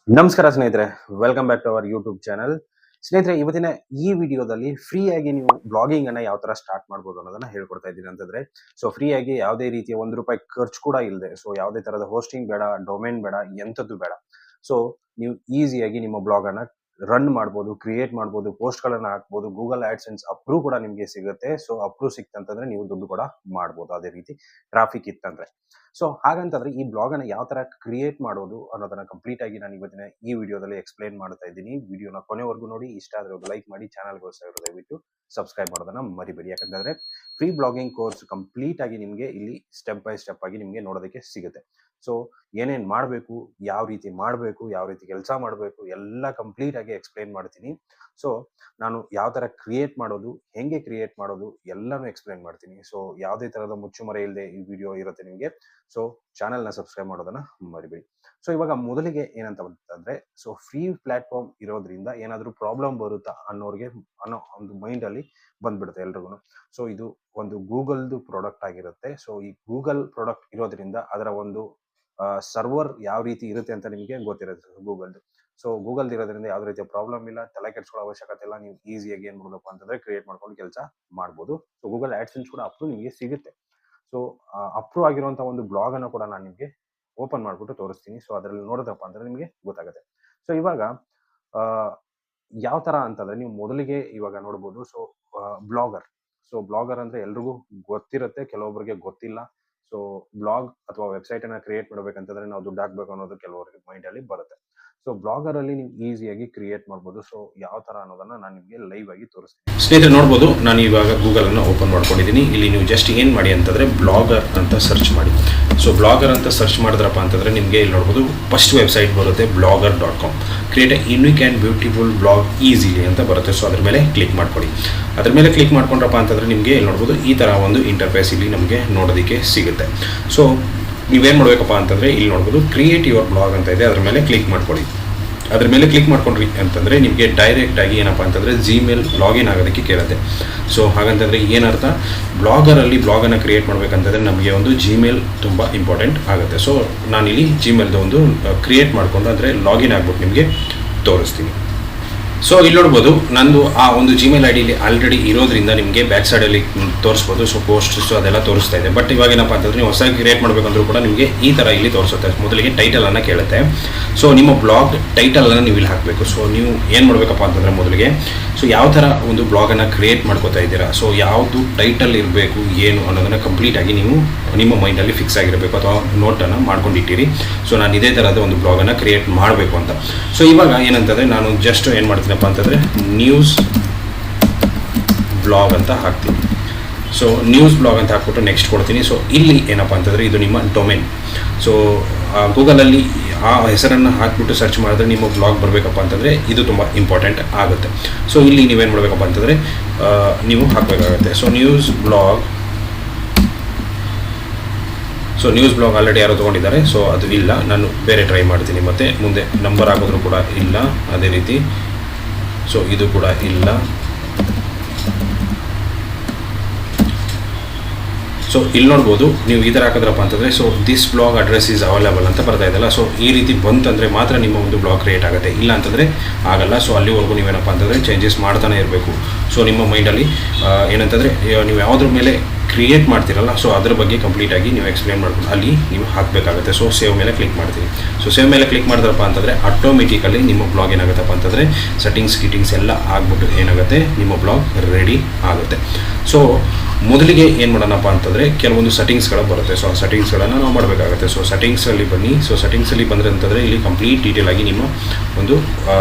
ನಮಸ್ಕಾರ ಸ್ನೇಹಿತರೆ, welcome back to our YouTube channel. ಸ್ನೇಹಿತರೆ, ಇವತ್ತಿನ ಈ ವಿಡಿಯೋದಲ್ಲಿ ಫ್ರೀ ಆಗಿ ನೀವು ಬ್ಲಾಗಿಂಗ್ ಅನ್ನ ಯಾವ ತರ ಸ್ಟಾರ್ಟ್ ಮಾಡ್ಬೋದು ಅನ್ನೋದನ್ನ ಹೇಳ್ಕೊಡ್ತಾ ಇದ್ದೀನಿ. ಅಂತಂದ್ರೆ ಫ್ರೀ ಆಗಿ ಯಾವುದೇ ರೀತಿಯ ₹1 ಖರ್ಚು ಕೂಡ ಇಲ್ಲದೆ, ಯಾವುದೇ ತರದ ಹೋಸ್ಟಿಂಗ್ ಬೇಡ, ಡೊಮೇನ್ ಬೇಡ, ಎಂಥದ್ದು ಬೇಡ. ಸೊ ನೀವು ಈಸಿಯಾಗಿ ನಿಮ್ಮ ಬ್ಲಾಗ್ ಅನ್ನ ರನ್ ಮಾಡ್ಬೋದು, ಕ್ರಿಯೇಟ್ ಮಾಡ್ಬೋದು, ಪೋಸ್ಟ್ ಗಳನ್ನ ಹಾಕ್ಬೋದು. ಗೂಗಲ್ ಆಡ್ಸೆನ್ಸ್ ಅಪ್ರೂವ್ ಕೂಡ ನಿಮಗೆ ಸಿಗುತ್ತೆ. ಅಪ್ರೂವ್ ಸಿಕ್ತಂತಂದ್ರೆ ನೀವು ದುಡ್ಡು ಕೂಡ ಮಾಡ್ಬೋದು, ಅದೇ ರೀತಿ ಟ್ರಾಫಿಕ್ ಇತ್ತಂದ್ರೆ. ಹಾಗಂತಂದ್ರೆ ಈ ಬ್ಲಾಗ್ ಅನ್ನ ಯಾವ ತರ ಕ್ರಿಯೇಟ್ ಮಾಡೋದು ಅನ್ನೋದನ್ನ ಕಂಪ್ಲೀಟ್ ಆಗಿ ನಾನು ಇವತ್ತಿನ ಈ ವಿಡಿಯೋದಲ್ಲಿ ಎಕ್ಸ್ಪ್ಲೈನ್ ಮಾಡ್ತಾ ಇದ್ದೀನಿ. ವಿಡಿಯೋನ ಕೊನೆವರೆಗೂ ನೋಡಿ. ಇಷ್ಟ ಆದ್ರೆ ಒಂದು ಲೈಕ್ ಮಾಡಿ, ಚಾನಲ್ಗೆ ಹೊಸ ದಯವಿಟ್ಟು ಸಬ್ಸ್ಕ್ರೈಬ್ ಮಾಡೋದನ್ನ ಮರಿಬೇಡಿ. ಯಾಕಂತಂದ್ರೆ ಫ್ರೀ ಬ್ಲಾಗಿಂಗ್ ಕೋರ್ಸ್ ಕಂಪ್ಲೀಟ್ ಆಗಿ ನಿಮಗೆ ಇಲ್ಲಿ ಸ್ಟೆಪ್ ಬೈ ಸ್ಟೆಪ್ ಆಗಿ ನಿಮಗೆ ನೋಡೋದಕ್ಕೆ ಸಿಗುತ್ತೆ. ಏನೇನ್ ಮಾಡಬೇಕು, ಯಾವ ರೀತಿ ಮಾಡಬೇಕು, ಯಾವ ರೀತಿ ಕೆಲಸ ಮಾಡಬೇಕು, ಎಲ್ಲ ಕಂಪ್ಲೀಟ್ ಆಗಿ ಎಕ್ಸ್ಪ್ಲೈನ್ ಮಾಡ್ತೀನಿ. ನಾನು ಯಾವ ತರ ಕ್ರಿಯೇಟ್ ಮಾಡೋದು, ಹೆಂಗೆ ಕ್ರಿಯೇಟ್ ಮಾಡೋದು ಎಲ್ಲಾನು ಎಕ್ಸ್ಪ್ಲೈನ್ ಮಾಡ್ತೀನಿ. ಯಾವುದೇ ತರಹದ ಮುಚ್ಚುಮರೆ ಇಲ್ಲದೆ ಈ ವಿಡಿಯೋ ಇರುತ್ತೆ ನಿಮಗೆ. ಚಾನೆಲ್ನ ಸಬ್ಸ್ಕ್ರೈಬ್ ಮಾಡೋದನ್ನ ಮರಿಬೇಡಿ. ಇವಾಗ ಮೊದಲಿಗೆ ಏನಂತ ಬಂತಂದ್ರೆ, ಫ್ರೀ ಪ್ಲಾಟ್ಫಾರ್ಮ್ ಇರೋದ್ರಿಂದ ಏನಾದ್ರೂ ಪ್ರಾಬ್ಲಮ್ ಬರುತ್ತಾ ಅನ್ನೋ ಒಂದು ಮೈಂಡ್ ಅಲ್ಲಿ ಬಂದ್ಬಿಡುತ್ತೆ ಎಲ್ರಿಗೂ. ಇದು ಒಂದು ಗೂಗಲ್ದು ಪ್ರಾಡಕ್ಟ್ ಆಗಿರುತ್ತೆ. ಈ ಗೂಗಲ್ ಪ್ರಾಡಕ್ಟ್ ಇರೋದ್ರಿಂದ ಅದರ ಒಂದು ಸರ್ವರ್ ಯಾವ ರೀತಿ ಇರುತ್ತೆ ಅಂತ ನಿಮಗೆ ಗೊತ್ತಿರುತ್ತೆ ಗೂಗಲ್ದು. ಗೂಗಲ್ ಇರೋದ್ರಿಂದ ಯಾವುದೇ ರೀತಿಯ ಪ್ರಾಬ್ಲಮ್ ಇಲ್ಲ, ತಲೆ ಕೆಡಿಸ್ಕೊಳ್ಳೋ ಅವಶ್ಯಕತೆ ಇಲ್ಲ. ನೀವು ಈಸಿಯಾಗಿ ಏನ್ ಮಾಡ್ಬೇಕು ಅಂತಂದ್ರೆ ಕ್ರಿಯೇಟ್ ಮಾಡ್ಕೊಂಡು ಕೆಲಸ ಮಾಡ್ಬೋದು. ಗೂಗಲ್ ಆಡ್ಸೆನ್ಸ್ ಕೂಡ ಅಪ್ರೂವ್ ನಿಮಗೆ ಸಿಗುತ್ತೆ. ಅಪ್ರೂವ್ ಆಗಿರುವಂತ ಒಂದು ಬ್ಲಾಗ್ ಅನ್ನು ಕೂಡ ನಾನು ನಿಮಗೆ ಓಪನ್ ಮಾಡ್ಬಿಟ್ಟು ತೋರಿಸ್ತೀನಿ. ಅದರಲ್ಲಿ ನೋಡಿದ್ರಪ್ಪ ಅಂದ್ರೆ ನಿಮಗೆ ಗೊತ್ತಾಗುತ್ತೆ. ಇವಾಗ ಯಾವ ತರ ಅಂತಂದ್ರೆ, ನೀವು ಮೊದಲಿಗೆ ಇವಾಗ ನೋಡ್ಬೋದು. ಬ್ಲಾಗರ್ ಬ್ಲಾಗರ್ ಅಂದ್ರೆ ಎಲ್ರಿಗೂ ಗೊತ್ತಿರುತ್ತೆ, ಕೆಲವೊಬ್ಬರಿಗೆ ಗೊತ್ತಿಲ್ಲ. ಬ್ಲಾಗ್ ಅಥವಾ ವೆಬ್ಸೈಟ್ ಅನ್ನ ಕ್ರಿಯೇಟ್ ಮಾಡ್ಬೇಕಂತಂದ್ರೆ ನಾವು ದುಡ್ಡು ಹಾಕ್ಬೇಕು ಅನ್ನೋದು ಕೆಲವರಿಗೆ ಮೈಂಡ್ ಅಲ್ಲಿ ಬರುತ್ತೆ. ಬ್ಲಾಗರ್ ಅಲ್ಲಿ ನೀವು ಈಸಿಯಾಗಿ ಕ್ರಿಯೇಟ್ ಮಾಡ್ಬೋದು. ಯಾವ ತರ ಅನ್ನೋದನ್ನ ನಾನು ನಿಮಗೆ ಲೈವ್ ಆಗಿ ತೋರಿಸ್ತೀನಿ. ಸ್ನೇಹಿತರೆ ನೋಡ್ಬೋದು, ನಾನು ಇವಾಗ ಗೂಗಲ್ ಅನ್ನ ಓಪನ್ ಮಾಡ್ಕೊಂಡಿದ್ದೀನಿ. ಇಲ್ಲಿ ನೀವು ಜಸ್ಟ್ ಏನ್ ಮಾಡಿ ಅಂತಂದ್ರೆ ಬ್ಲಾಗರ್ ಅಂತ ಸರ್ಚ್ ಮಾಡಿ. ಬ್ಲಾಗರ್ ಅಂತ ಸರ್ಚ್ ಮಾಡಿದ್ರಪ್ಪ ಅಂತಂದ್ರೆ ನಿಮಗೆ ಇಲ್ಲಿ ನೋಡ್ಬೋದು ಫಸ್ಟ್ ವೆಬ್ಸೈಟ್ ಬರುತ್ತೆ blogger.com. Create A unique and beautiful blog easily ಅಂತ ಬರುತ್ತೆ. ಅದ್ರ ಮೇಲೆ ಕ್ಲಿಕ್ ಮಾಡ್ಕೊಳ್ಳಿ. ಅದ್ರ ಮೇಲೆ ಕ್ಲಿಕ್ ಮಾಡ್ಕೊಂಡ್ರಪ್ಪ ಅಂತಂದ್ರೆ ನಿಮಗೆ ಇಲ್ಲಿ ನೋಡ್ಬೋದು ಈ ತರ ಒಂದು ಇಂಟರ್ಫೇಸ್ ಇಲ್ಲಿ ನಮಗೆ ನೋಡೋದಕ್ಕೆ ಸಿಗುತ್ತೆ. ನೀವೇನು ಮಾಡಬೇಕಪ್ಪ ಅಂತಂದರೆ ಇಲ್ಲಿ ನೋಡ್ಬೋದು ಕ್ರಿಯೇಟ್ ಯುವರ್ ಬ್ಲಾಗ್ ಅಂತ ಇದೆ. ಅದ್ರ ಮೇಲೆ ಕ್ಲಿಕ್ ಮಾಡ್ಕೊಳ್ಳಿ. ಅದ್ರ ಮೇಲೆ ಕ್ಲಿಕ್ ಮಾಡ್ಕೊಂಡ್ರಿ ಅಂತಂದರೆ ನಿಮಗೆ ಡೈರೆಕ್ಟಾಗಿ ಏನಪ್ಪ ಅಂತಂದರೆ ಜಿಮೇಲ್ ಲಾಗಿನ್ ಆಗೋದಕ್ಕೆ ಕೇಳುತ್ತೆ. ಹಾಗಂತಂದರೆ ಏನರ್ಥ, ಬ್ಲಾಗರಲ್ಲಿ ಬ್ಲಾಗನ್ನು ಕ್ರಿಯೇಟ್ ಮಾಡಬೇಕಂತಂದರೆ ನಮಗೆ ಒಂದು ಜಿಮೇಲ್ ತುಂಬ ಇಂಪಾರ್ಟೆಂಟ್ ಆಗುತ್ತೆ. ನಾನಿಲ್ಲಿ ಜಿಮೇಲ್ದು ಒಂದು ಕ್ರಿಯೇಟ್ ಮಾಡಿಕೊಂಡು ಅಂದರೆ ಲಾಗಿನ್ ಆಗ್ಬಿಟ್ಟು ನಿಮಗೆ ತೋರಿಸ್ತೀನಿ. ಇಲ್ಲಿ ನೋಡ್ಬೋದು ನಂದು ಆ ಒಂದು ಜಿಮೇಲ್ ಐ ಡಿಲಿ ಆಲ್ರೆಡಿ ಇರೋದ್ರಿಂದ ನಿಮಗೆ ಬ್ಯಾಕ್ ಸೈಡಲ್ಲಿ ತೋರಿಸ್ಬೋದು. ಪೋಸ್ಟ್ಸ್ ಅದೆಲ್ಲ ತೋರಿಸ್ತಾ ಇದೆ. ಬಟ್ ಇವಾಗ ಏನಪ್ಪ ಅಂತಂದರೆ ನೀವು ಹೊಸದಾಗಿ ಕ್ರಿಯೇಟ್ ಮಾಡಬೇಕಂದ್ರೂ ಕೂಡ ನಿಮಗೆ ಈ ಥರ ಇಲ್ಲಿ ತೋರಿಸುತ್ತೆ. ಮೊದಲಿಗೆ ಟೈಟಲನ್ನು ಕೇಳುತ್ತೆ. ನಿಮ್ಮ ಬ್ಲಾಗ್ ಟೈಟಲನ್ನು ನೀವು ಇಲ್ಲಿ ಹಾಕಬೇಕು. ನೀವು ಏನು ಮಾಡಬೇಕಪ್ಪ ಅಂತಂದರೆ ಮೊದಲಿಗೆ ಯಾವ ಥರ ಒಂದು ಬ್ಲಾಗನ್ನು ಕ್ರಿಯೇಟ್ ಮಾಡ್ಕೋತಾ ಇದ್ದೀರಾ, ಯಾವುದು ಟೈಟಲ್ ಇರಬೇಕು ಏನು ಅನ್ನೋದನ್ನು ಕಂಪ್ಲೀಟಾಗಿ ನೀವು ನಿಮ್ಮ ಮೈಂಡಲ್ಲಿ ಫಿಕ್ಸ್ ಆಗಿರಬೇಕು ಅಥವಾ ನೋಟನ್ನು ಮಾಡ್ಕೊಂಡಿಟ್ಟಿರಿ. ನಾನು ಇದೇ ಥರದ ಒಂದು ಬ್ಲಾಗನ್ನು ಕ್ರಿಯೇಟ್ ಮಾಡಬೇಕು ಅಂತ. ಇವಾಗ ಏನಂತಂದರೆ ನಾನು ಜಸ್ಟ್ ಏನು ಮಾಡ್ತೀನಪ್ಪ ಅಂತಂದರೆ ನ್ಯೂಸ್ ಬ್ಲಾಗ್ ಅಂತ ಹಾಕ್ತೀನಿ. ನ್ಯೂಸ್ ಬ್ಲಾಗ್ ಅಂತ ಹಾಕ್ಬಿಟ್ಟು ನೆಕ್ಸ್ಟ್ ಕೊಡ್ತೀನಿ. ಇಲ್ಲಿ ಏನಪ್ಪ ಅಂತಂದರೆ ಇದು ನಿಮ್ಮ ಡೊಮೇನ್. ಗೂಗಲಲ್ಲಿ ಆ ಹೆಸರನ್ನು ಹಾಕಿಬಿಟ್ಟು ಸರ್ಚ್ ಮಾಡಿದ್ರೆ ನಿಮ್ಮ ಬ್ಲಾಗ್ ಬರಬೇಕಪ್ಪ ಅಂತಂದರೆ ಇದು ತುಂಬ ಇಂಪಾರ್ಟೆಂಟ್ ಆಗುತ್ತೆ. ಇಲ್ಲಿ ನೀವೇನು ಮಾಡಬೇಕಪ್ಪ ಅಂತಂದರೆ ನೀವು ಹಾಕಬೇಕಾಗುತ್ತೆ. ನ್ಯೂಸ್ ಬ್ಲಾಗ್ ಆಲ್ರೆಡಿ ಯಾರೋ ತೊಗೊಂಡಿದ್ದಾರೆ. ಅದು ಇಲ್ಲ, ನಾನು ಬೇರೆ ಟ್ರೈ ಮಾಡ್ತೀನಿ. ಮತ್ತು ಮುಂದೆ ನಂಬರ್ ಹಾಕಿದ್ರು ಕೂಡ ಇಲ್ಲ, ಅದೇ ರೀತಿ ಇದು ಕೂಡ ಇಲ್ಲ. ಇಲ್ಲಿ ನೋಡ್ಬೋದು ನೀವು ಈ ಥರ ಹಾಕಿದ್ರಪ್ಪ ಅಂತಂದರೆ this blog address is available ಅಂತ ಬರ್ತಾ ಇದೆಯಲ್ಲ. ಈ ರೀತಿ ಬಂತಂದರೆ ಮಾತ್ರ ನಿಮ್ಮ ಒಂದು ಬ್ಲಾಗ್ ಕ್ರಿಯೇಟ್ ಆಗುತ್ತೆ, ಇಲ್ಲ ಅಂತಂದರೆ ಆಗಲ್ಲ. ಅಲ್ಲಿವರೆಗೂ ನೀವೇನಪ್ಪ ಅಂತಂದರೆ ಚೇಂಜಸ್ ಮಾಡ್ತಾನೆ ಇರಬೇಕು. ನಿಮ್ಮ ಮೈಂಡಲ್ಲಿ ಏನಂತಂದರೆ ನೀವು ಯಾವುದ್ರ ಮೇಲೆ ಕ್ರಿಯೇಟ್ ಮಾಡ್ತೀರಲ್ಲ, ಅದ್ರ ಬಗ್ಗೆ ಕಂಪ್ಲೀಟಾಗಿ ನೀವು ಎಕ್ಸ್ಪ್ಲೇನ್ ಮಾಡ್ಕೊಂಡು ಅಲ್ಲಿ ನೀವು ಹಾಕಬೇಕಾಗುತ್ತೆ. ಸೇವ್ ಮೇಲೆ ಕ್ಲಿಕ್ ಮಾಡ್ತೀವಿ. ಸೇವ್ ಮೇಲೆ ಕ್ಲಿಕ್ ಮಾಡಿದ್ರಪ್ಪ ಅಂತಂದರೆ ಆಟೋಮೆಟಿಕಲಿ ನಿಮ್ಮ ಬ್ಲಾಗ್ ಏನಾಗುತ್ತಪ್ಪ ಅಂತಂದರೆ ಸೆಟ್ಟಿಂಗ್ಸ್ ಎಲ್ಲ ಆಗ್ಬಿಟ್ಟು ಏನಾಗುತ್ತೆ ನಿಮ್ಮ ಬ್ಲಾಗ್ ರೆಡಿ ಆಗುತ್ತೆ. ಮೊದಲಿಗೆ ಏನು ಮಾಡೋಣಪ್ಪ ಅಂತಂದರೆ ಕೆಲವೊಂದು ಸೆಟ್ಟಿಂಗ್ಸ್ಗಳು ಬರುತ್ತೆ. ಆ ಸೆಟ್ಟಿಂಗ್ಸ್ಗಳನ್ನು ನಾವು ಮಾಡಬೇಕಾಗುತ್ತೆ. ಸೆಟ್ಟಿಂಗ್ಸಲ್ಲಿ ಬನ್ನಿ. ಸೆಟ್ಟಿಂಗ್ಸಲ್ಲಿ ಬಂದರೆ ಅಂತಂದರೆ ಇಲ್ಲಿ ಕಂಪ್ಲೀಟ್ ಡೀಟೇಲ್ ಆಗಿ ನಿಮ್ಮ ಒಂದು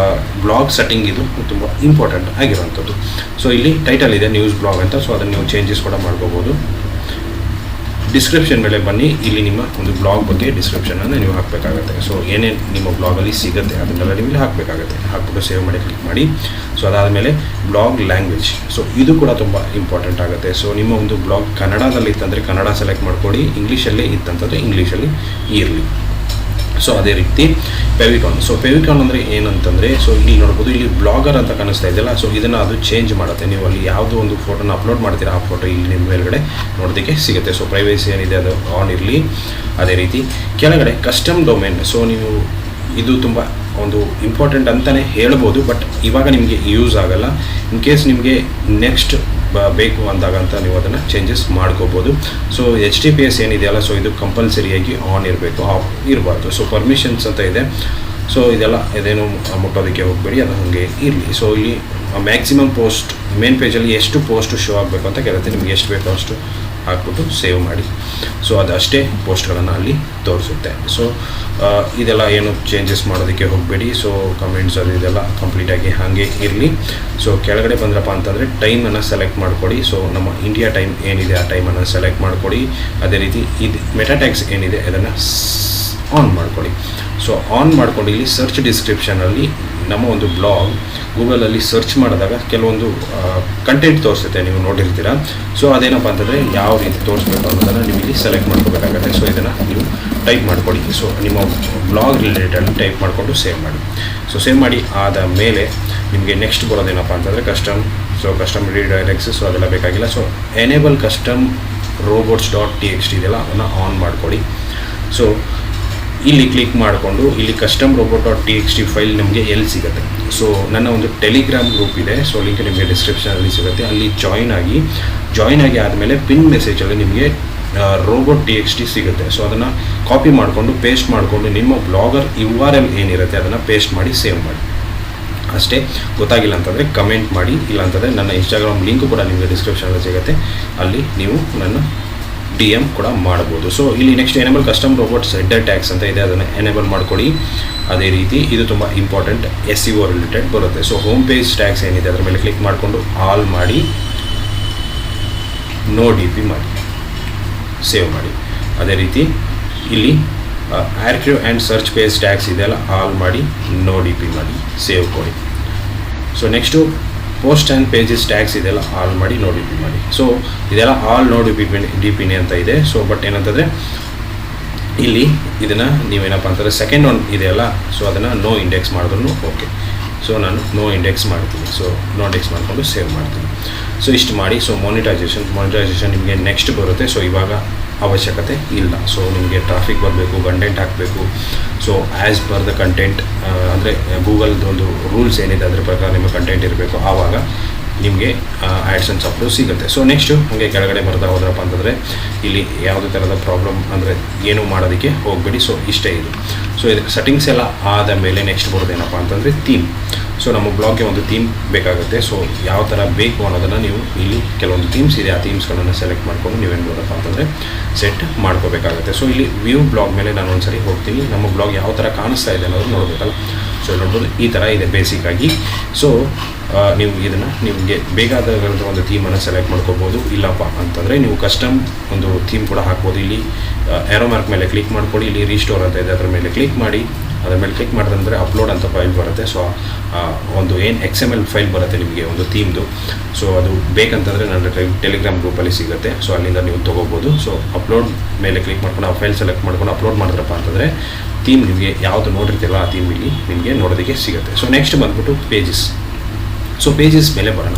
ಬ್ಲಾಗ್ ಸೆಟ್ಟಿಂಗ್ ಇದು ತುಂಬ ಇಂಪಾರ್ಟೆಂಟ್ ಆಗಿರೋವಂಥದ್ದು. ಇಲ್ಲಿ ಟೈಟಲ್ ಇದೆ ನ್ಯೂಸ್ ಬ್ಲಾಗ್ ಅಂತ. ಅದನ್ನು ನೀವು ಚೇಂಜಸ್ ಕೂಡ ಮಾಡ್ಕೋಬೋದು. ಡಿಸ್ಕ್ರಿಪ್ಷನ್ ಮೇಲೆ ಬನ್ನಿ. ಇಲ್ಲಿ ನಿಮ್ಮ ಒಂದು ಬ್ಲಾಗ್ ಬಗ್ಗೆ ಡಿಸ್ಕ್ರಿಪ್ಷನನ್ನು ನೀವು ಹಾಕಬೇಕಾಗುತ್ತೆ. ಏನೇನು ನಿಮ್ಮ ಬ್ಲಾಗಲ್ಲಿ ಸಿಗುತ್ತೆ ಅದನ್ನೆಲ್ಲ ನೀವು ಇಲ್ಲಿ ಹಾಕಬೇಕಾಗುತ್ತೆ. ಹಾಕ್ಬಿಟ್ಟು ಸೇವ್ ಮಾಡಿ ಕ್ಲಿಕ್ ಮಾಡಿ. ಅದಾದಮೇಲೆ ಬ್ಲಾಗ್ ಲ್ಯಾಂಗ್ವೇಜ್. ಇದು ಕೂಡ ತುಂಬ ಇಂಪಾರ್ಟೆಂಟ್ ಆಗುತ್ತೆ. ನಿಮ್ಮ ಒಂದು ಬ್ಲಾಗ್ ಕನ್ನಡದಲ್ಲಿ ಇತ್ತಂದರೆ ಕನ್ನಡ ಸೆಲೆಕ್ಟ್ ಮಾಡ್ಕೊಳ್ಳಿ, ಇಂಗ್ಲೀಷಲ್ಲೇ ಇತ್ತಂತಂದರೆ ಇಂಗ್ಲೀಷಲ್ಲಿ ಇರಲಿ. ಅದೇ ರೀತಿ ಫೆವಿಕಾನ್. ಫೆವಿಕಾನ್ ಅಂದರೆ ಏನಂತಂದರೆ ಇಲ್ಲಿ ನೋಡ್ಬೋದು ಇಲ್ಲಿ ಬ್ಲಾಗರ್ ಅಂತ ಕಾಣಿಸ್ತಾ ಇದೆಯಲ್ಲ. ಇದನ್ನು ಅದು ಚೇಂಜ್ ಮಾಡುತ್ತೆ. ನೀವು ಅಲ್ಲಿ ಯಾವುದೋ ಒಂದು ಫೋಟೋನ ಅಪ್ಲೋಡ್ ಮಾಡ್ತೀರಾ, ಆ ಫೋಟೋ ಇಲ್ಲಿ ನಿಮ್ಮ ಮೇಲ್ಗಡೆ ನೋಡೋದಕ್ಕೆ ಸಿಗುತ್ತೆ. ಪ್ರೈವೇಸಿ ಏನಿದೆ ಅದು ಆನ್ ಇರಲಿ. ಅದೇ ರೀತಿ ಕೆಳಗಡೆ ಕಸ್ಟಮ್ ಡೊಮೇನ್. ನೀವು ಇದು ತುಂಬ ಒಂದು ಇಂಪಾರ್ಟೆಂಟ್ ಅಂತಲೇ ಹೇಳ್ಬೋದು. ಬಟ್ ಇವಾಗ ನಿಮಗೆ ಯೂಸ್ ಆಗಲ್ಲ. ಇನ್ ಕೇಸ್ ನಿಮಗೆ ನೆಕ್ಸ್ಟ್ ಬೇಕು ಅಂದಾಗ ಅಂತ ನೀವು ಅದನ್ನು ಚೇಂಜಸ್ ಮಾಡ್ಕೋಬೋದು. ಸೊ HTTPS ಏನಿದೆಯಲ್ಲ, ಸೊ ಇದು ಕಂಪಲ್ಸರಿಯಾಗಿ ಆನ್ ಇರಬೇಕು, ಆಫ್ ಇರಬಾರ್ದು. ಸೊ ಪರ್ಮಿಷನ್ಸ್ ಅಂತ ಇದೆ. ಸೊ ಇದೆಲ್ಲ ಇದೇನು ಮುಟ್ಟೋದಕ್ಕೆ ಹೋಗಬೇಡಿ, ಅದು ಹಾಗೆ ಇರಲಿ. ಸೊ ಇಲ್ಲಿ ಮ್ಯಾಕ್ಸಿಮಮ್ ಪೋಸ್ಟ್ ಮೇನ್ ಪೇಜಲ್ಲಿ ಎಷ್ಟು ಪೋಸ್ಟು ಶೋ ಆಗಬೇಕು ಅಂತ ಕೇಳುತ್ತೆ. ನಿಮಗೆ ಎಷ್ಟು ಬೇಕೋ ಅಷ್ಟು ಹಾಕ್ಬಿಟ್ಟು ಸೇವ್ ಮಾಡಿ. ಸೊ ಅದಷ್ಟೇ ಪೋಸ್ಟ್ಗಳನ್ನು ಅಲ್ಲಿ ತೋರಿಸುತ್ತೆ. ಸೊ ಇದೆಲ್ಲ ಏನು ಚೇಂಜಸ್ ಮಾಡೋದಕ್ಕೆ ಹೋಗಬೇಡಿ. ಸೊ ಕಮೆಂಟ್ಸ್ ಅದು ಇದೆಲ್ಲ ಕಂಪ್ಲೀಟಾಗಿ ಹಾಗೆ ಇರಲಿ. ಸೊ ಕೆಳಗಡೆ ಬಂದ್ರಪ್ಪ ಅಂತಂದರೆ ಟೈಮನ್ನು ಸೆಲೆಕ್ಟ್ ಮಾಡಿಕೊಡಿ. ಸೊ ನಮ್ಮ ಇಂಡಿಯಾ ಟೈಮ್ ಏನಿದೆ ಆ ಟೈಮನ್ನು ಸೆಲೆಕ್ಟ್ ಮಾಡಿಕೊಡಿ. ಅದೇ ರೀತಿ ಇದು ಮೆಟಾ ಟ್ಯಾಗ್ಸ್ ಏನಿದೆ ಅದನ್ನು ಆನ್ ಮಾಡಿಕೊಡಿ. ಸೊ ಆನ್ ಮಾಡ್ಕೊಂಡು ಇಲ್ಲಿ ಸರ್ಚ್ ಡಿಸ್ಕ್ರಿಪ್ಷನಲ್ಲಿ ನಮ್ಮ ಒಂದು ಬ್ಲಾಗ್ ಗೂಗಲಲ್ಲಿ ಸರ್ಚ್ ಮಾಡಿದಾಗ ಕೆಲವೊಂದು ಕಂಟೆಂಟ್ ತೋರಿಸುತ್ತೆ, ನೀವು ನೋಡಿರ್ತೀರ. ಸೊ ಅದೇನಪ್ಪ ಅಂತಂದರೆ ಯಾವ ರೀತಿ ತೋರಿಸ್ಬೇಕು ಅನ್ನೋದನ್ನು ನೀವು ಇಲ್ಲಿ ಸೆಲೆಕ್ಟ್ ಮಾಡ್ಕೋಬೇಕಾಗತ್ತೆ. ಸೊ ಇದನ್ನು ನೀವು ಟೈಪ್ ಮಾಡ್ಕೊಳ್ಳಿ. ಸೊ ನಿಮ್ಮ ಬ್ಲಾಗ್ ರಿಲೇಟೆಡ್ ಟೈಪ್ ಮಾಡಿಕೊಂಡು ಸೇವ್ ಮಾಡಿ. ಸೊ ಸೇವ್ ಮಾಡಿ ಆದ ಮೇಲೆ ನಿಮಗೆ ನೆಕ್ಸ್ಟ್ ಬರೋದೇನಪ್ಪ ಅಂತಂದರೆ ಕಸ್ಟಮ್ ರೀಡೈರೆಕ್ಟ್ಸ್. ಸೊ ಅದೆಲ್ಲ ಬೇಕಾಗಿಲ್ಲ. ಸೊ ಎನೇಬಲ್ ಕಸ್ಟಮ್ robots.txt ಇದೆಲ್ಲ ಅದನ್ನು ಆನ್ ಮಾಡ್ಕೊಳ್ಳಿ. ಸೊ ಇಲ್ಲಿ ಕ್ಲಿಕ್ ಮಾಡಿಕೊಂಡು ಇಲ್ಲಿ custom.robot.txt ಫೈಲ್ ನಮಗೆ ಎಲ್ಲಿ ಸಿಗುತ್ತೆ. ಸೊ ನನ್ನ ಒಂದು ಟೆಲಿಗ್ರಾಮ್ ಗ್ರೂಪ್ ಇದೆ. ಸೊ ಲಿಂಕ್ ನಿಮಗೆ ಡಿಸ್ಕ್ರಿಪ್ಷನಲ್ಲಿ ಸಿಗುತ್ತೆ. ಅಲ್ಲಿ ಜಾಯಿನ್ ಆಗಿ ಆದಮೇಲೆ ಪಿನ್ ಮೆಸೇಜಲ್ಲಿ ನಿಮಗೆ robot.txt ಸಿಗುತ್ತೆ. ಸೊ ಅದನ್ನು ಕಾಪಿ ಮಾಡಿಕೊಂಡು ಪೇಸ್ಟ್ ಮಾಡಿಕೊಂಡು ನಿಮ್ಮ ಬ್ಲಾಗರ್ URL ಏನಿರುತ್ತೆ ಅದನ್ನು ಪೇಸ್ಟ್ ಮಾಡಿ ಸೇವ್ ಮಾಡಿ. ಅಷ್ಟೇ. ಗೊತ್ತಾಗಿಲ್ಲ ಅಂತಂದರೆ ಕಮೆಂಟ್ ಮಾಡಿ. ಇಲ್ಲಾಂತಂದರೆ ನನ್ನ ಇನ್ಸ್ಟಾಗ್ರಾಮ್ ಲಿಂಕ್ ಕೂಡ ನಿಮಗೆ ಡಿಸ್ಕ್ರಿಪ್ಷನಲ್ಲಿ ಸಿಗುತ್ತೆ. ಅಲ್ಲಿ ನೀವು ನನ್ನ DM ಕೂಡ ಮಾಡ್ಬೋದು. ಸೊ ಇಲ್ಲಿ next enable custom robots header tags ಅಂತ ಇದೆ, ಅದನ್ನು ಎನೇಬಲ್ ಮಾಡ್ಕೊಳ್ಳಿ. ಅದೇ ರೀತಿ ಇದು ತುಂಬ ಇಂಪಾರ್ಟೆಂಟ್, SEO ರಿಲೇಟೆಡ್ ಬರುತ್ತೆ. ಸೊ ಹೋಮ್ ಪೇಜ್ ಟ್ಯಾಗ್ಸ್ ಏನಿದೆ ಅದರ ಮೇಲೆ ಕ್ಲಿಕ್ ಮಾಡಿಕೊಂಡು ಆಲ್ ಮಾಡಿ, ನೋ DP ಮಾಡಿ, ಸೇವ್ ಮಾಡಿ. ಅದೇ ರೀತಿ ಇಲ್ಲಿ ಆರ್ಕ್ಯೂ ಆ್ಯಂಡ್ ಸರ್ಚ್ ಪೇಜ್ ಟ್ಯಾಗ್ಸ್ ಇದೆಲ್ಲ ಆಲ್ ಮಾಡಿ, ನೋ DP ಮಾಡಿ, ಸೇವ್ ಕೊಡಿ. So next post and pages tags ಇದೆಲ್ಲ ಆಲ್ ಮಾಡಿ, ನೋ DP ಮಾಡಿ. ಸೊ ಇದೆಲ್ಲ ಆಲ್ ನೋ DP ಅಂತ ಇದೆ. ಸೊ ಬಟ್ ಏನಂತಂದರೆ ಇಲ್ಲಿ ಇದನ್ನು ನೀವೇನಪ್ಪ ಅಂತಂದರೆ ಸೆಕೆಂಡ್ ಒನ್ ಇದೆಯಲ್ಲ, ಸೊ ಅದನ್ನು ನೋ ಇಂಡೆಕ್ಸ್ ಮಾಡಿದ್ರು ಓಕೆ. ಸೊ ನಾನು ನೋ ಇಂಡೆಕ್ಸ್ ಮಾಡ್ತೀನಿ. ಸೊ ನೋ ಇಂಡೆಕ್ಸ್ ಮಾಡಿಕೊಂಡು ಸೇವ್ ಮಾಡ್ತೀನಿ. ಸೊ ಇಷ್ಟು ಮಾಡಿ. ಸೊ ಮಾನಿಟೈಸೇಷನ್ ನಿಮಗೆ ನೆಕ್ಸ್ಟ್ ಬರುತ್ತೆ. ಸೊ ಇವಾಗ ಅವಶ್ಯಕತೆ ಇಲ್ಲ. ಸೊ ನಿಮಗೆ ಟ್ರಾಫಿಕ್ ಬರಬೇಕು, ಕಂಟೆಂಟ್ ಹಾಕಬೇಕು. So as per the content ಅಂದರೆ ಗೂಗಲ್ದು ಒಂದು ರೂಲ್ಸ್ ಏನಿದೆ ಅದರ ಪ್ರಕಾರ ನಿಮಗೆ ಕಂಟೆಂಟ್ ಇರಬೇಕು. ಆವಾಗ ನಿಮಗೆ ಆ್ಯಡ್ಸೆನ್ಸ್ ಅಪ್ರೂವ್ ಸಿಗುತ್ತೆ. ಸೊ ನೆಕ್ಸ್ಟು ಹಾಗೆ ಕೆಳಗಡೆ ಬರ್ತಾ ಹೋದ್ರಪ್ಪ ಅಂತಂದರೆ ಇಲ್ಲಿ ಯಾವುದೇ ಥರದ ಪ್ರಾಬ್ಲಮ್ ಅಂದರೆ ಏನೂ ಮಾಡೋದಕ್ಕೆ ಹೋಗಬೇಡಿ. ಸೊ ಇಷ್ಟೇ ಇದು. ಸೊ ಇದಕ್ಕೆ ಸೆಟ್ಟಿಂಗ್ಸ್ ಎಲ್ಲ ಆದ ಮೇಲೆ ನೆಕ್ಸ್ಟ್ ಬರೋದೇನಪ್ಪ ಅಂತಂದರೆ ಥೀಮ್. ಸೊ ನಮ್ಮ ಬ್ಲಾಗ್ಗೆ ಒಂದು ಥೀಮ್ ಬೇಕಾಗುತ್ತೆ. ಸೊ ಯಾವ ಥರ ಬೇಕು ಅನ್ನೋದನ್ನು ನೀವು ಇಲ್ಲಿ ಕೆಲವೊಂದು ಥೀಮ್ಸ್ ಇದೆ, ಆ ಥೀಮ್ಸ್ಗಳನ್ನು ಸೆಲೆಕ್ಟ್ ಮಾಡಿಕೊಂಡು ನೀವೇನು ಮಾಡೋದಪ್ಪ ಅಂತಂದರೆ ಸೆಟ್ ಮಾಡ್ಕೋಬೇಕಾಗುತ್ತೆ. ಸೊ ಇಲ್ಲಿ ವ್ಯೂ ಬ್ಲಾಗ್ ಮೇಲೆ ನಾನು ಒಂದ್ಸರಿ ಹೋಗ್ತೀನಿ. ನಮ್ಮ ಬ್ಲಾಗ್ ಯಾವ ಥರ ಕಾಣಿಸ್ತಾ ಇದೆ ಅನ್ನೋದು ನೋಡಬೇಕಲ್ಲ. ಸೊ ನೋಡ್ಬೋದು ಈ ಥರ ಇದೆ ಬೇಸಿಕ್ಕಾಗಿ. ಸೊ ನೀವು ಇದನ್ನು ನಿಮಗೆ ಬೇಕಾದಂಥ ಒಂದು ಥೀಮನ್ನು ಸೆಲೆಕ್ಟ್ ಮಾಡ್ಕೋಬೋದು. ಇಲ್ಲಪ್ಪ ಅಂತಂದರೆ ನೀವು ಕಸ್ಟಮ್ ಒಂದು ಥೀಮ್ ಕೂಡ ಹಾಕ್ಬೋದು. ಇಲ್ಲಿ ಏರೋ ಮಾರ್ಕ್ ಮೇಲೆ ಕ್ಲಿಕ್ ಮಾಡ್ಕೊಳ್ಳಿ. ಇಲ್ಲಿ ರೀಸ್ಟೋರ್ ಅಂತ ಇದೆ, ಅದರ ಮೇಲೆ ಕ್ಲಿಕ್ ಮಾಡಿ. ಅದರ ಮೇಲೆ ಕ್ಲಿಕ್ ಮಾಡಿದ್ರೆ ಅಪ್ಲೋಡ್ ಅಂತ ಫೈಲ್ ಬರುತ್ತೆ. ಸೊ ಒಂದು ಏನು XML ಫೈಲ್ ಬರುತ್ತೆ ನಿಮಗೆ ಒಂದು ಥೀಮ್ದು. ಸೊ ಅದು ಬೇಕಂತಂದರೆ ನನ್ನ ಟೆಲಿಗ್ರಾಮ್ ಗ್ರೂಪಲ್ಲಿ ಸಿಗುತ್ತೆ. ಸೊ ಅಲ್ಲಿಂದ ನೀವು ತೊಗೋಬೋದು. ಸೊ ಅಪ್ಲೋಡ್ ಮೇಲೆ ಕ್ಲಿಕ್ ಮಾಡ್ಕೊಂಡು ಆ ಫೈಲ್ ಸೆಲೆಕ್ಟ್ ಮಾಡ್ಕೊಂಡು ಅಪ್ಲೋಡ್ ಮಾಡಿದ್ರಪ್ಪ ಅಂತಂದರೆ ಥೀಮ್ ನಿಮಗೆ ಯಾವುದು ನೋಡಿರ್ತೀರಲ್ಲ ಆ ಥೀಮ್ ಇಲ್ಲಿ ನಿಮಗೆ ನೋಡೋದಕ್ಕೆ ಸಿಗುತ್ತೆ. ಸೊ ನೆಕ್ಸ್ಟ್ ಬಂದ್ಬಿಟ್ಟು ಪೇಜಸ್. ಸೊ ಪೇಜಸ್ ಮೇಲೆ ಬರೋಣ.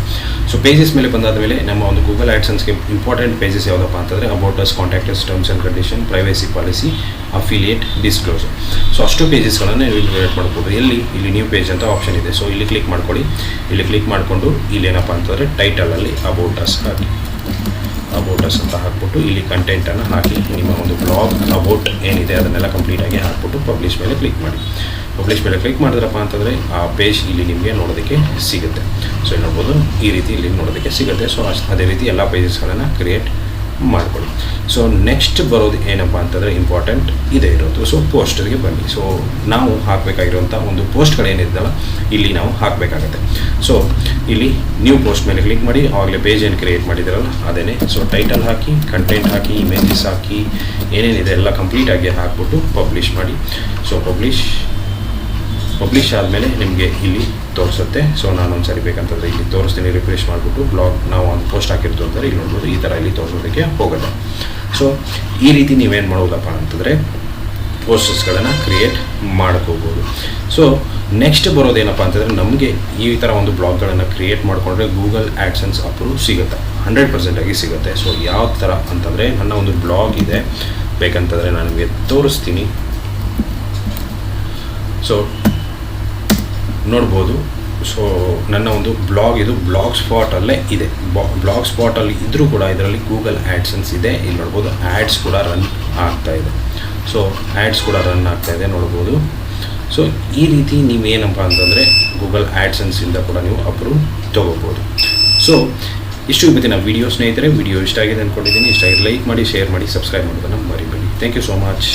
ಸೊ ಪೇಜಸ್ ಮೇಲೆ ಬಂದಾದ ಮೇಲೆ ನಮ್ಮ ಒಂದು ಗೂಗಲ್ ಆ್ಯಡ್ಸೆನ್ಸ್ಗೆ ಇಂಪಾರ್ಟೆಂಟ್ ಪೇಜಸ್ ಯಾವುದಪ್ಪ ಅಂತಂದರೆ about us, contact us, terms and condition, privacy policy, affiliate, disclosure. So ಅಷ್ಟು ಪೇಜಸ್ಗಳನ್ನು ನೀವು ಕ್ರಿಯೇಟ್ ಮಾಡ್ಬೋದು. ಇಲ್ಲಿ ನ್ಯೂ ಪೇಜ್ ಅಂತ ಆಪ್ಷನ್ ಇದೆ. ಸೊ ಇಲ್ಲಿ ಕ್ಲಿಕ್ ಮಾಡ್ಕೊಳ್ಳಿ. ಇಲ್ಲಿ ಕ್ಲಿಕ್ ಮಾಡಿಕೊಂಡು ಇಲ್ಲೇನಪ್ಪ ಅಂತಂದರೆ ಟೈಟಲಲ್ಲಿ ಅಬೌಟ್ ಅಸ್ ಹಾಕಿ, ಅಬೌಟ್ ಅಸ್ ಅಂತ ಹಾಕ್ಬಿಟ್ಟು ಇಲ್ಲಿ ಕಂಟೆಂಟನ್ನು ಹಾಕಿ ನಿಮ್ಮ ಒಂದು ಬ್ಲಾಗ್ ಅಬೌಟ್ ಏನಿದೆ ಅದನ್ನೆಲ್ಲ ಕಂಪ್ಲೀಟಾಗಿ ಹಾಕ್ಬಿಟ್ಟು ಪಬ್ಲಿಷ್ ಮೇಲೆ ಕ್ಲಿಕ್ ಮಾಡಿ. ಪಬ್ಲಿಷ್ ಮೇಲೆ ಕ್ಲಿಕ್ ಮಾಡಿದ್ರಪ್ಪ ಅಂತಂದರೆ ಆ ಪೇಜ್ ಇಲ್ಲಿ ನಿಮಗೆ ನೋಡೋದಕ್ಕೆ ಸಿಗುತ್ತೆ. ಸೊ ನೋಡ್ಬೋದು ಈ ರೀತಿ ಇಲ್ಲಿ ನೋಡೋದಕ್ಕೆ ಸಿಗುತ್ತೆ. ಸೊ ಅದೇ ರೀತಿ ಎಲ್ಲ ಪೇಜಸ್ಗಳನ್ನು ಕ್ರಿಯೇಟ್ ಮಾಡ್ಕೊಳ್ಳಿ. ಸೊ ನೆಕ್ಸ್ಟ್ ಬರೋದು ಏನಪ್ಪ ಅಂತಂದರೆ ಇಂಪಾರ್ಟೆಂಟ್ ಇದೇ ಇರೋದು. ಸೊ ಪೋಸ್ಟ್ಗೆ ಬನ್ನಿ. ಸೊ ನಾವು ಹಾಕಬೇಕಾಗಿರುವಂಥ ಒಂದು ಪೋಸ್ಟ್ಗಳೇನಿದ್ದಲ್ಲ ಇಲ್ಲಿ ನಾವು ಹಾಕಬೇಕಾಗತ್ತೆ. ಸೊ ಇಲ್ಲಿ ನ್ಯೂ ಪೋಸ್ಟ್ ಮೇಲೆ ಕ್ಲಿಕ್ ಮಾಡಿ. ಆವಾಗಲೇ ಪೇಜ್ ಏನು ಕ್ರಿಯೇಟ್ ಮಾಡಿದಿರಲ್ಲ ಅದೇ. ಸೊ ಟೈಟಲ್ ಹಾಕಿ, ಕಂಟೆಂಟ್ ಹಾಕಿ, ಇಮೇಜಸ್ ಹಾಕಿ, ಏನೇನಿದೆ ಎಲ್ಲ ಕಂಪ್ಲೀಟಾಗಿ ಹಾಕ್ಬಿಟ್ಟು ಪಬ್ಲಿಷ್ ಮಾಡಿ. ಸೊ ಪಬ್ಲಿಷ್ ಆದಮೇಲೆ ನಿಮಗೆ ಇಲ್ಲಿ ತೋರಿಸುತ್ತೆ. ಸೊ ನಾನು ಒಂದು ಸರಿ ಬೇಕಂತಂದರೆ ಇಲ್ಲಿ ತೋರಿಸ್ತೀನಿ. ರಿಫ್ರೆಶ್ ಮಾಡಿಬಿಟ್ಟು ಬ್ಲಾಗ್ ನಾವು ಒಂದು ಪೋಸ್ಟ್ ಹಾಕಿರ್ತೀವಿ ಅಂತಾರೆ ಇಲ್ಲಿ ನೋಡ್ಬೋದು ಈ ಥರ ಇಲ್ಲಿ ತೋರಿಸೋದಕ್ಕೆ ಹೋಗುತ್ತೆ. ಸೊ ಈ ರೀತಿ ನೀವೇನು ಮಾಡೋದಪ್ಪ ಅಂತಂದರೆ ಪೋಸ್ಟರ್ಸ್ಗಳನ್ನು ಕ್ರಿಯೇಟ್ ಮಾಡ್ಕೋಬೋದು. ಸೊ ನೆಕ್ಸ್ಟ್ ಬರೋದೇನಪ್ಪ ಅಂತಂದರೆ ನಮಗೆ ಈ ಥರ ಒಂದು ಬ್ಲಾಗ್ಗಳನ್ನು ಕ್ರಿಯೇಟ್ ಮಾಡಿಕೊಂಡ್ರೆ ಗೂಗಲ್ ಆ್ಯಡ್ಸೆನ್ಸ್ ಅಪ್ರೂವ್ ಸಿಗುತ್ತೆ, 100% ಸಿಗುತ್ತೆ. ಸೊ ಯಾವ ಥರ ಅಂತಂದರೆ ನನ್ನ ಒಂದು ಬ್ಲಾಗ್ ಇದೆ, ಬೇಕಂತಂದರೆ ನಾನು ನಿಮಗೆ ತೋರಿಸ್ತೀನಿ. ಸೊ ನೋಡ್ಬೋದು. ಸೊ ನನ್ನ ಒಂದು ಬ್ಲಾಗ್ ಇದು ಬ್ಲಾಗ್ ಸ್ಪಾಟಲ್ಲೇ ಇದೆ. ಬ್ಲಾಗ್ ಸ್ಪಾಟಲ್ಲಿ ಇದ್ದರೂ ಕೂಡ ಇದರಲ್ಲಿ ಗೂಗಲ್ ಆ್ಯಡ್ಸೆನ್ಸ್ ಇದೆ. ಇಲ್ಲಿ ನೋಡ್ಬೋದು ಆ್ಯಡ್ಸ್ ಕೂಡ ರನ್ ಆಗ್ತಾಯಿದೆ. ಸೊ ಆ್ಯಡ್ಸ್ ಕೂಡ ರನ್ ಆಗ್ತಾಯಿದೆ ನೋಡ್ಬೋದು. ಸೊ ಈ ರೀತಿ ನೀವೇನಪ್ಪ ಅಂತಂದರೆ ಗೂಗಲ್ ಆ್ಯಡ್ಸೆನ್ಸಿಂದ ಕೂಡ ನೀವು ಅಪ್ರೂವ್ ತೊಗೋಬೋದು. ಸೊ ಇಷ್ಟು ಇವತ್ತಿನ ವಿಡಿಯೋ ಸ್ನೇಹಿತರೆ. ವಿಡಿಯೋ ಇಷ್ಟ ಆಗಿದೆ ಅಂದ್ಕೊಂಡಿದ್ದೀನಿ. ಇಷ್ಟ ಆಗಿದೆ ಲೈಕ್ ಮಾಡಿ, ಶೇರ್ ಮಾಡಿ, ಸಬ್ಸ್ಕ್ರೈಬ್ ಮಾಡೋದನ್ನು ಮರಿಬೇಡಿ. Thank you so much.